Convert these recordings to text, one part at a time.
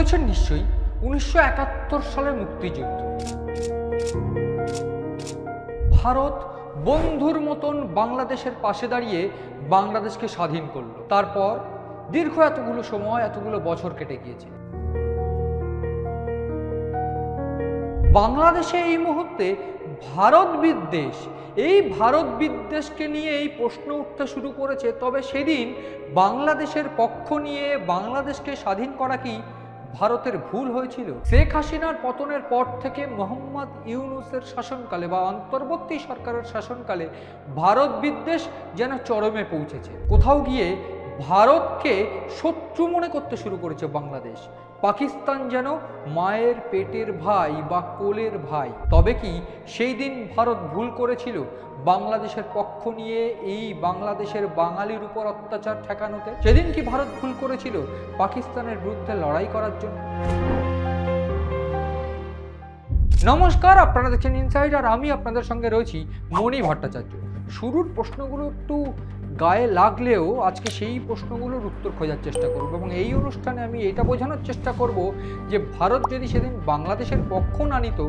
পড়েছেন নিশ্চয়ই 1971 সালের মুক্তিযুদ্ধ। ভারত বন্ধুর মতন বাংলাদেশের পাশে দাঁড়িয়ে বাংলাদেশকে স্বাধীন করলো। তারপর দীর্ঘ এতগুলো সময়, এতগুলো বছর কেটে গিয়েছে। বাংলাদেশে এই মুহূর্তে ভারত বিদ্বেষ, এই ভারত বিদ্বেষকে নিয়ে এই প্রশ্ন উঠতে শুরু করেছে। তবে সেদিন বাংলাদেশের পক্ষ নিয়ে বাংলাদেশকে স্বাধীন করা কি ভারতের ভুল হয়েছিল? শেখ হাসিনার পতনের পর থেকে মোহাম্মদ ইউনূসের শাসনকালে বা অন্তর্বর্তী সরকারের শাসনকালে ভারত বিদ্বেষ যেন চরমে পৌঁছেছে। কোথাও গিয়ে ভারতকে শত্রু মনে করতে শুরু করেছে বাংলাদেশ। পাকিস্তান যেন মায়ের পেটের ভাই বা কোলের ভাই। তবে কি সেই দিন ভারত ভুল করেছিল বাংলাদেশের পক্ষ নিয়ে এই বাংলাদেশের বাঙালির উপর অত্যাচার ঠেকানোতে? সেদিন কি ভারত ভুল করেছিল পাকিস্তানের বিরুদ্ধে লড়াই করার জন্য? নমস্কার, আপনারা দেখছেন ইনসাইড, আর আমি আপনাদের সঙ্গে রয়েছি মণি ভট্টাচার্য। শুরুর প্রশ্নগুলো একটু গায়ে লাগলেও আজকে সেই প্রশ্নগুলোর উত্তর খোঁজার চেষ্টা করব, এবং এই অনুষ্ঠানে আমি এটা বোঝানোর চেষ্টা করব যে ভারত যদি সেদিন বাংলাদেশের পক্ষ না নিত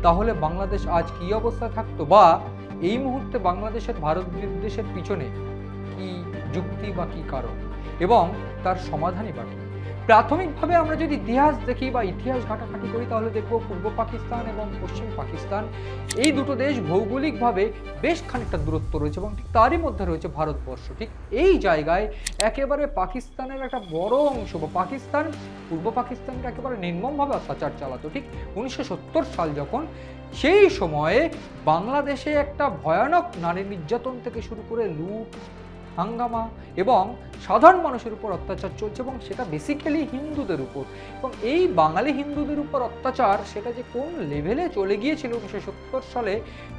তাহলে বাংলাদেশ আজ কী অবস্থা থাকতো, বা এই মুহূর্তে বাংলাদেশের ভারত বিদ্বেষের পিছনে কি যুক্তি বা কী কারণ, এবং তার সমাধানই বা কী। প্রাথমিকভাবে আমরা যদি ইতিহাস দেখি বা ইতিহাস ঘাটাঘাটি করি তাহলে দেখব পূর্ব পাকিস্তান এবং পশ্চিম পাকিস্তান এই দুটো দেশ ভৌগোলিকভাবে বেশ খানিকটা দূরত্ব রয়েছে, এবং ঠিক তারই মধ্যে রয়েছে ভারতবর্ষ। ঠিক এই জায়গায় একেবারে পাকিস্তানের একটা বড় অংশ বা পাকিস্তান পূর্ব পাকিস্তানকে একেবারে নির্মমভাবে অত্যাচার চালাতো। ঠিক 1970 সাল যখন, সেই সময়ে বাংলাদেশে একটা ভয়ানক নারী নির্যাতন থেকে শুরু করে লুট, হাঙ্গামা এবং সাধারণ মানুষের উপর অত্যাচার চলছে, এবং সেটা বেসিক্যালি হিন্দুদের উপর। এবং এই বাঙালি হিন্দুদের উপর অত্যাচার সেটা যে কোন লেভেলে চলে গিয়েছিল 1970 সালে,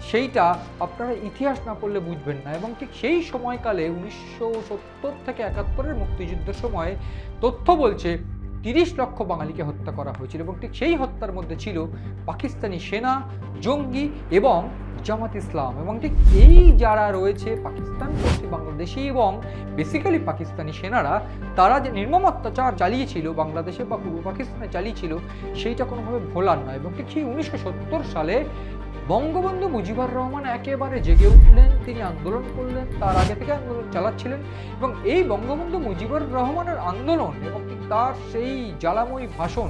সেইটা আপনারা ইতিহাস না পড়লে বুঝবেন না। এবং ঠিক সেই সময়কালে 1970 থেকে 71-এর মুক্তিযুদ্ধের সময় তথ্য বলছে 30 লক্ষ বাঙালিকে হত্যা করা হয়েছিল, এবং ঠিক সেই হত্যার মধ্যে ছিল পাকিস্তানি সেনা, জঙ্গি এবং জামাত ইসলাম। এবং ঠিক এই যারা রয়েছে পাকিস্তান, পশ্চিম বাংলাদেশি এবং বেসিক্যালি পাকিস্তানি সেনারা, তারা যে নির্মম অত্যাচার চালিয়েছিল বাংলাদেশে বা পূর্ব পাকিস্তানে চালিয়েছিল, সেইটা কোনোভাবে ভোলার নয়। এবং ঠিক সেই 1970 সালে বঙ্গবন্ধু মুজিবুর রহমান একেবারে জেগে উঠলেন, তিনি আন্দোলন করলেন, তার আগে থেকে আন্দোলন চালাচ্ছিলেন। এবং এই বঙ্গবন্ধু মুজিবুর রহমানের আন্দোলন এবং ঠিক তার সেই জ্বালাময়ী ভাষণ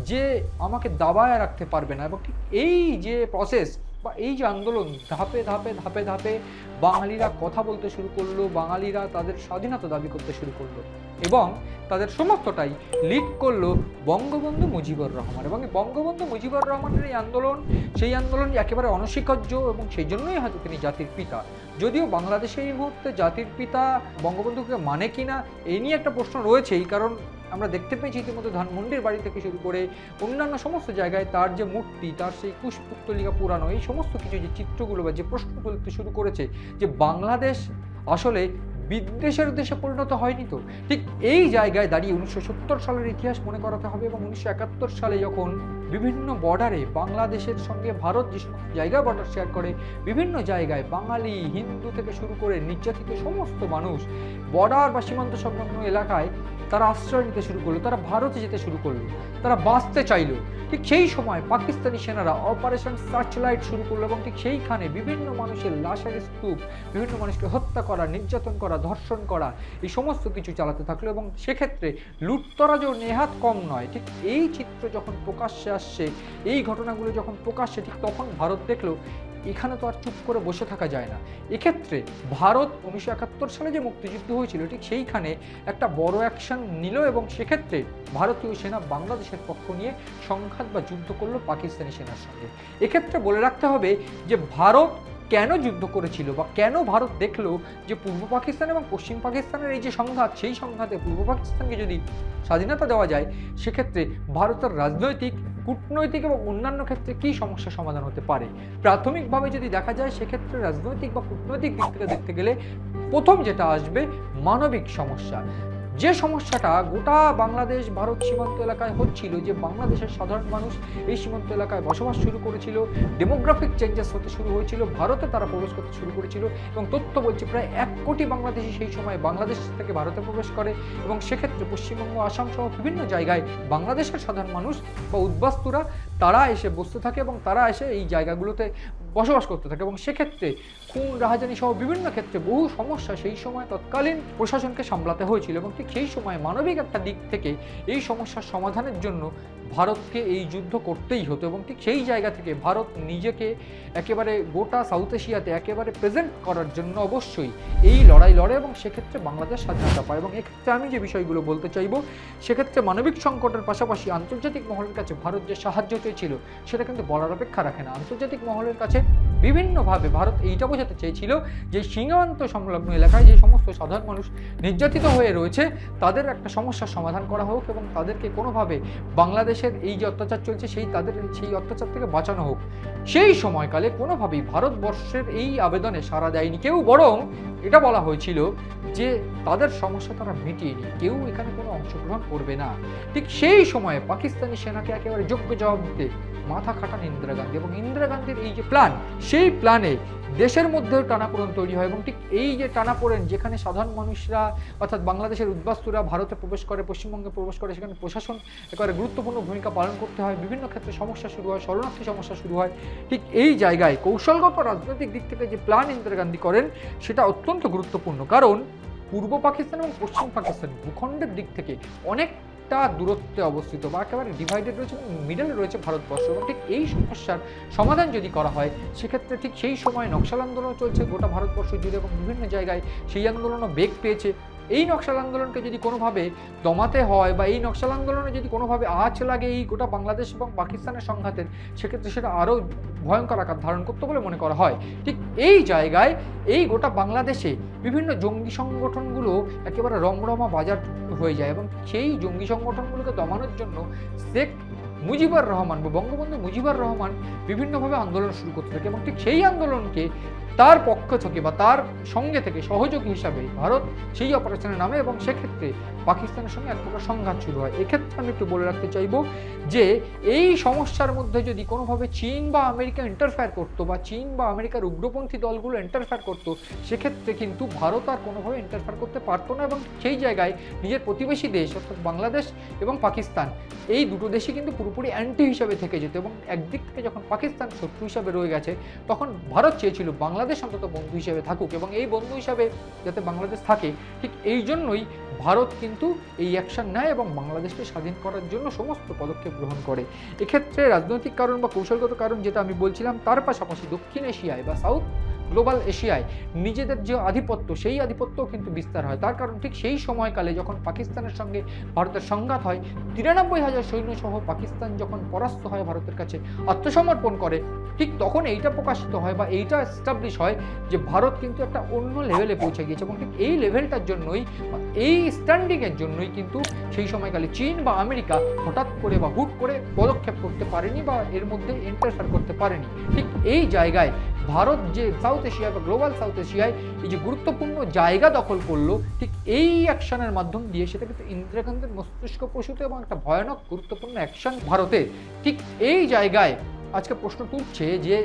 যে আমাকে দাবায় রাখতে পারবে না, এবং ঠিক এই যে প্রসেস বা এই যে আন্দোলন, ধাপে ধাপে ধাপে ধাপে বাঙালিরা কথা বলতে শুরু করলো, বাঙালিরা তাদের স্বাধীনতা দাবি করতে শুরু করলো, এবং তাদের সমস্তটাই লিড করলো বঙ্গবন্ধু মুজিবুর রহমান। এবং বঙ্গবন্ধু মুজিবুর রহমানের এই আন্দোলন, সেই আন্দোলন একেবারে অনস্বীকার্য, এবং সেই জন্যই হয়তো তিনি জাতির পিতা। যদিও বাংলাদেশে এই মুহূর্তে জাতির পিতা বঙ্গবন্ধুকে মানে কিনা এই নিয়ে একটা প্রশ্ন রয়েছেই, কারণ আমরা দেখতে পেয়েছি ইতিমধ্যে ধানমন্ডির বাড়ি থেকে শুরু করে অন্যান্য সমস্ত জায়গায় তার যে মূর্তি, তার সেই কুশপুত্তলিকা পুরানো, এই সমস্ত কিছু যে চিত্রগুলো বা যে প্রশ্ন তুলতে শুরু করেছে যে বাংলাদেশ আসলে বিদ্বেষের দেশে পরিণত হয়নি তো। ঠিক এই জায়গায় দাঁড়িয়ে 1970 সালের ইতিহাস মনে করাতে হবে, এবং 1971 সালে যখন বিভিন্ন বর্ডারে বাংলাদেশের সঙ্গে ভারত যে সমস্ত জায়গায় বর্ডার শেয়ার করে, বিভিন্ন জায়গায় বাঙালি, হিন্দু থেকে শুরু করে নির্যাতিত সমস্ত মানুষ বর্ডার বা সীমান্ত সংলগ্ন এলাকায় তারা আশ্রয় নিতে শুরু করলো, তারা ভারতে যেতে শুরু করলো, তারা বাঁচতে চাইলো। ঠিক সেই সময় পাকিস্তানি সেনারা অপারেশন সার্চলাইট শুরু করলো, এবং ঠিক সেইখানে বিভিন্ন মানুষের লাশের স্তূপ, বিভিন্ন মানুষকে হত্যা করা, নির্যাতন করা, ধর্ষণ করা, এই সমস্ত কিছু চালাতে থাকলো। এবং সেক্ষেত্রে লুটতরাজও নেহাত কম নয়। ঠিক এই চিত্র যখন প্রকাশ্যে আসছে, এই ঘটনাগুলো যখন প্রকাশ্যে, ঠিক তখন ভারত দেখলো এখানে তো আর চুপ করে বসে থাকা যায় না। এক্ষেত্রে ভারত 1971 সালে যে মুক্তিযুদ্ধ হয়েছিল, ঠিক সেইখানে একটা বড় অ্যাকশন নিল, এবং সেক্ষেত্রে ভারতীয় সেনা বাংলাদেশের পক্ষ নিয়ে সংঘাত বা যুদ্ধ করলো পাকিস্তানি সেনার সঙ্গে। এক্ষেত্রে বলে রাখতে হবে যে ভারত কেন যুদ্ধ করেছিল, বা কেন ভারত দেখলো যে পূর্ব পাকিস্তান এবং পশ্চিম পাকিস্তানের এই যে সংঘাত, সেই সংঘাতে পূর্ব পাকিস্তানকে যদি স্বাধীনতা দেওয়া যায়, সেক্ষেত্রে ভারতের রাজনৈতিক, কূটনৈতিক এবং অন্যান্য ক্ষেত্রে কী সমস্যা সমাধান হতে পারে। প্রাথমিকভাবে যদি দেখা যায়, সেক্ষেত্রে রাজনৈতিক বা কূটনৈতিক দিক থেকে দেখতে গেলে প্রথম যেটা আসবে মানবিক সমস্যা। যে সমস্যাটা গোটা বাংলাদেশ ভারত সীমান্ত এলাকায় হচ্ছিল, যে বাংলাদেশের সাধারণ মানুষ এই সীমান্ত এলাকায় বসবাস শুরু করেছিল, ডেমোগ্রাফিক চেঞ্জেস হতে শুরু হয়েছিল, ভারতে তারা প্রবেশ করতে শুরু করেছিল এবং তথ্য বলছে প্রায় 1 কোটি বাংলাদেশি সেই সময় বাংলাদেশ থেকে ভারতে প্রবেশ করে এবং সেক্ষেত্রে পশ্চিমবঙ্গ, আসাম সহ বিভিন্ন জায়গায় বাংলাদেশের সাধারণ মানুষ বা উদ্বাস্তুরা তারা এসে বসতে থাকে এবং তারা এসে এই জায়গাগুলোতে বসবাস করতে থাকে এবং সেক্ষেত্রে খুন, রাহাজানি সহ বিভিন্ন ক্ষেত্রে বহু সমস্যা সেই সময় তৎকালীন প্রশাসনকে সামলাতে হয়েছিল এবং ঠিক সেই সময় মানবিক একটা দিক থেকে এই সমস্যার সমাধানের জন্য ভারতকে এই যুদ্ধ করতেই হতো এবং ঠিক সেই জায়গা থেকে ভারত নিজেকে একেবারে গোটা সাউথ এশিয়াতে একেবারে প্রেজেন্ট করার জন্য অবশ্যই এই লড়াই লড়ে এবং সেক্ষেত্রে বাংলাদেশ স্বাধীনতা পায়। এবং এক্ষেত্রে আমি যে বিষয়গুলো বলতে চাইব, সেক্ষেত্রে মানবিক সংকটের পাশাপাশি আন্তর্জাতিক মহলের কাছে ভারত যে সাহায্য চেয়েছিল সেটা কিন্তু বলার অপেক্ষা রাখে না। আন্তর্জাতিক মহলের কাছে বিভিন্নভাবে ভারত এইটা বোঝাতে চেয়েছিল যে সীমান্ত সংলগ্ন এলাকায় যে সমস্ত সাধারণ মানুষ নির্যাতিত হয়ে রয়েছে তাদের একটা সমস্যার সমাধান করা হোক এবং তাদেরকে কোনোভাবে বাংলাদেশের এই যে অত্যাচার চলছে সেই অত্যাচার থেকে বাঁচানো হোক। সেই সময়কালে কোনোভাবেই ভারতবর্ষের এই আবেদনে সাড়া দেয়নি কেউ, বরং এটা বলা হয়েছিল যে তাদের সমস্যা তারা মিটিয়েনি, কেউ এখানে কোনো অংশগ্রহণ করবে না। ঠিক সেই সময়ে পাকিস্তানি সেনাকে একেবারে যোগ্য জবাব দিতে মাথা খাটান ইন্দিরা গান্ধী এবং ইন্দিরা গান্ধীর এই যে প্ল্যান, সেই প্ল্যানে দেশের মধ্যেও টানাপোড়েন তৈরি হয় এবং ঠিক এই যে টানাপোড়েন, যেখানে সাধারণ মানুষরা অর্থাৎ বাংলাদেশের উদ্বাস্তুরা ভারতে প্রবেশ করে, পশ্চিমবঙ্গে প্রবেশ করে, সেখানে প্রশাসন একেবারে গুরুত্বপূর্ণ ভূমিকা পালন করতে হয়, বিভিন্ন ক্ষেত্রে সমস্যা শুরু হয়, শরণার্থী সমস্যা শুরু হয়। ঠিক এই জায়গায় কৌশলগত রাজনৈতিক দিক থেকে যে প্ল্যান ইন্দিরা গান্ধী করেন সেটা অত্যন্ত গুরুত্বপূর্ণ, কারণ পূর্ব পাকিস্তান এবং পশ্চিম পাকিস্তান ভূখণ্ডের দিক থেকে অনেকটা দূরত্বে অবস্থিত বা একেবারে ডিভাইডেড রয়েছে এবং মিডলে রয়েছে ভারতবর্ষ। এবং ঠিক এই সমস্যার সমাধান যদি করা হয় সেক্ষেত্রে ঠিক সেই সময় নকশাল আন্দোলন চলছে গোটা ভারতবর্ষ জুড়ে এবং বিভিন্ন জায়গায় সেই আন্দোলনও বেগ পেয়েছে। এই নকশাল আন্দোলনকে যদি কোনোভাবে দমাতে হয় বা এই নকশাল আন্দোলনে যদি কোনোভাবে আঁচ লাগে এই গোটা বাংলাদেশ এবং পাকিস্তানের সংঘাতের, সেক্ষেত্রে সেটা আরও ভয়ঙ্কর আকার ধারণ করতে বলে মনে করা হয়। ঠিক এই জায়গায় এই গোটা বাংলাদেশে বিভিন্ন জঙ্গি সংগঠনগুলো একেবারে রমরমা বাজার হয়ে যায় এবং সেই জঙ্গি সংগঠনগুলোকে দমানোর জন্য শেখ মুজিবুর রহমান বা বঙ্গবন্ধু মুজিবুর রহমান বিভিন্নভাবে আন্দোলন শুরু করতে থাকে এবং ঠিক সেই আন্দোলনকে তার পক্ষ থেকে বা তার সঙ্গে থেকে সহযোগী হিসাবে ভারত সেই অপারেশনের নামে এবং সেক্ষেত্রে পাকিস্তানের সঙ্গে এক প্রকার সংঘাত শুরু হয়। এক্ষেত্রে আমি একটু বলে রাখতে চাইব যে এই সমস্যার মধ্যে যদি কোনোভাবে চীন বা আমেরিকা ইন্টারফেয়ার করতো বা চীন বা আমেরিকার উগ্রপন্থী দলগুলো ইন্টারফেয়ার করতো, সেক্ষেত্রে কিন্তু ভারত আর কোনোভাবে ইন্টারফেয়ার করতে পারতো না এবং সেই জায়গায় নিজের প্রতিবেশী দেশ অর্থাৎ বাংলাদেশ এবং পাকিস্তান, এই দুটো দেশই কিন্তু পুরোপুরি অ্যান্টি হিসাবে থেকে যেত এবং একদিক থেকে যখন পাকিস্তান শত্রু হিসাবে রয়ে গেছে তখন ভারত চেয়েছিল বাংলাদেশ অন্তত বন্ধু হিসেবে থাকুক এবং এই বন্ধু হিসাবে যাতে বাংলাদেশ থাকে, ঠিক এই জন্যই ভারত কিন্তু এই অ্যাকশন নেয় এবং বাংলাদেশকে স্বাধীন করার জন্য সমস্ত পদক্ষেপ গ্রহণ করে। এক্ষেত্রে রাজনৈতিক কারণ বা কৌশলগত কারণ যেটা আমি বলছিলাম, তার পাশাপাশি দক্ষিণ এশিয়ায় বা সাউথ গ্লোবাল এশিয়ায় নিজেদের যে আধিপত্য, সেই আধিপত্যও কিন্তু বিস্তার হয়। তার কারণ ঠিক সেই সময়কালে যখন পাকিস্তানের সঙ্গে ভারতের সংঘাত হয়, 93,000 সৈন্যসহ পাকিস্তান যখন পরাস্ত হয়, ভারতের কাছে আত্মসমর্পণ করে, ঠিক তখন এইটা প্রকাশিত হয় বা এইটা এস্টাবলিশ হয় যে ভারত কিন্তু একটা অন্য লেভেলে পৌঁছে গিয়েছে এবং ঠিক এই লেভেলটার জন্যই, এই স্ট্যান্ডিংয়ের জন্যই কিন্তু সেই সময়কালে চীন বা আমেরিকা হঠাৎ করে বা হুট করে পদক্ষেপ করতে পারেনি বা এর মধ্যে ইন্টারফেয়ার করতে পারেনি। ঠিক এই জায়গায় ভারত যে সাউথ এশিয়া বা গ্লোবাল সাউথ এশিয়ায় এই যে গুরুত্বপূর্ণ জায়গা দখল করলো, ঠিক এই অ্যাকশনের মাধ্যম দিয়ে সেটা কিন্তু ইন্দিরা গান্ধীর মস্তিষ্ক প্রসূত এবং একটা ভয়ানক গুরুত্বপূর্ণ অ্যাকশন ভারতের। ঠিক এই জায়গায় আজকে প্রশ্ন তুলছে যে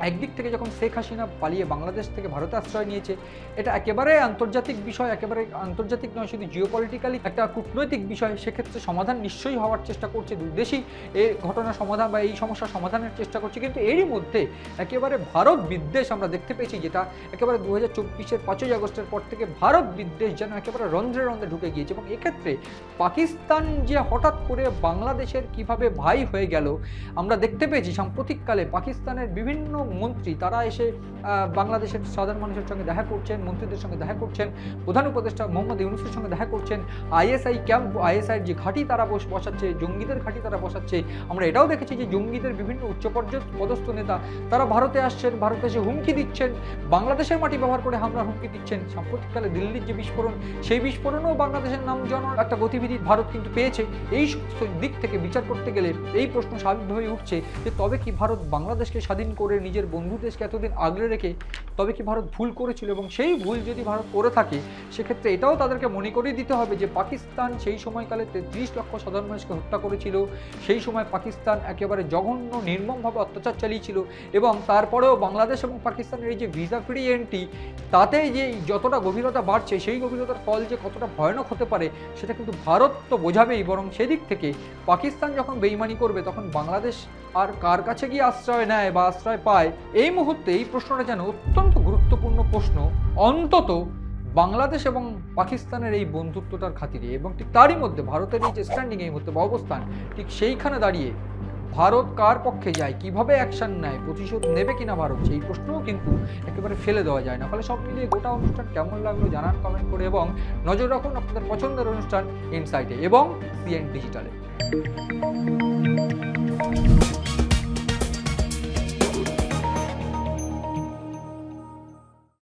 একদিক থেকে যখন শেখ হাসিনা পালিয়ে বাংলাদেশ থেকে ভারতে আশ্রয় নিয়েছে, এটা একেবারে আন্তর্জাতিক বিষয়, একেবারে আন্তর্জাতিক নয় শুধু জিওপলিটিক্যালি একটা কূটনৈতিক বিষয়। সেক্ষেত্রে সমাধান নিশ্চয়ই হওয়ার চেষ্টা করছে, দুই দেশই এই ঘটনার সমাধান বা এই সমস্যার সমাধানের চেষ্টা করছে, কিন্তু এরই মধ্যে একেবারে ভারত বিদ্বেষ আমরা দেখতে পেয়েছি, যেটা একেবারে 2024-এর 5ই আগস্টের পর থেকে ভারত বিদ্বেষ যেন একেবারে রন্ধ্রে রন্ধ্রে ঢুকে গিয়েছে এবং এক্ষেত্রে পাকিস্তান যে হঠাৎ করে বাংলাদেশের কিভাবে ভাই হয়ে গেল আমরা দেখতে পেয়েছি। সাম্প্রতিককালে পাকিস্তানের বিভিন্ন মন্ত্রী তারা এসে বাংলাদেশের সাধারণ মানুষের সঙ্গে দেখা করছেন, মন্ত্রীদের সঙ্গে দেখা করছেন, প্রধান উপদেষ্টা মোহাম্মদ ইউনূসের সঙ্গে দেখা করছেন, আইএসআই ক্যাম্প, আইএসআইয়ের যে ঘাঁটি তারা বসাচ্ছে, জঙ্গিদের ঘাঁটি তারা বসাচ্ছে। আমরা এটাও দেখেছি যে জঙ্গিদের বিভিন্ন উচ্চপদস্থ নেতা তারা ভারতে আসছেন, ভারতে এসে হুমকি দিচ্ছেন, বাংলাদেশের মাটি ব্যবহার করে হামলার হুমকি দিচ্ছেন। সাম্প্রতিককালে দিল্লির যে বিস্ফোরণ, সেই বিস্ফোরণও বাংলাদেশের নাম জানার একটা গতিবিধি ভারত কিন্তু পেয়েছে। এই দিক থেকে বিচার করতে গেলে এই প্রশ্ন স্বাভাবিকভাবেই উঠছে যে তবে কি ভারত বাংলাদেশকে স্বাধীন করে নিজের নিজের বন্ধু দেশকে এতদিন আগলে রেখে তবে কি ভারত ভুল করেছিল, এবং সেই ভুল যদি ভারত করে থাকে সেক্ষেত্রে এটাও তাদেরকে মনে করিয়ে দিতে হবে যে পাকিস্তান সেই সময়কালে 33 লক্ষ সাধারণ মানুষকে হত্যা করেছিল, সেই সময় পাকিস্তান একেবারে জঘন্য নির্মমভাবে অত্যাচার চালিয়েছিল, এবং তারপরেও বাংলাদেশ এবং পাকিস্তানের এই যে ভিসা ফ্রি এন্ট্রি, তাতে যে যতটা গভীরতা বাড়ছে সেই গভীরতার ফল যে কতটা ভয়ানক হতে পারে সেটা কিন্তু ভারত তো বোঝাবেই, বরং সেদিক থেকে পাকিস্তান যখন বেইমানি করবে তখন বাংলাদেশ আর কার কাছে গিয়ে আশ্রয় নেয় বা আশ্রয় পায়। এই মুহূর্তে এই প্রশ্নটা যেন অত্যন্ত গুরুত্বপূর্ণ প্রশ্ন, অন্তত বাংলাদেশ এবং পাকিস্তানের এই বন্ধুত্বটার খাতিরে, এবং ঠিক তারই মধ্যে ভারতের এই যে স্ট্যান্ডিং এই মুহূর্তে বা অবস্থান, ঠিক সেইখানে দাঁড়িয়ে ভারত কার পক্ষে যায়, কিভাবে অ্যাকশন নেয়, প্রতিশোধ নেবে কিনা ভারত, সেই প্রশ্নও কিন্তু একেবারে ফেলে দেওয়া যায় না। ফলে সব মিলিয়ে গোটা অনুষ্ঠান কেমন লাগলো জানান কমেন্ট করে, এবং নজর রাখুন আপনাদের পছন্দের অনুষ্ঠান ইনসাইটে এবং সিএন ডিজিটালে।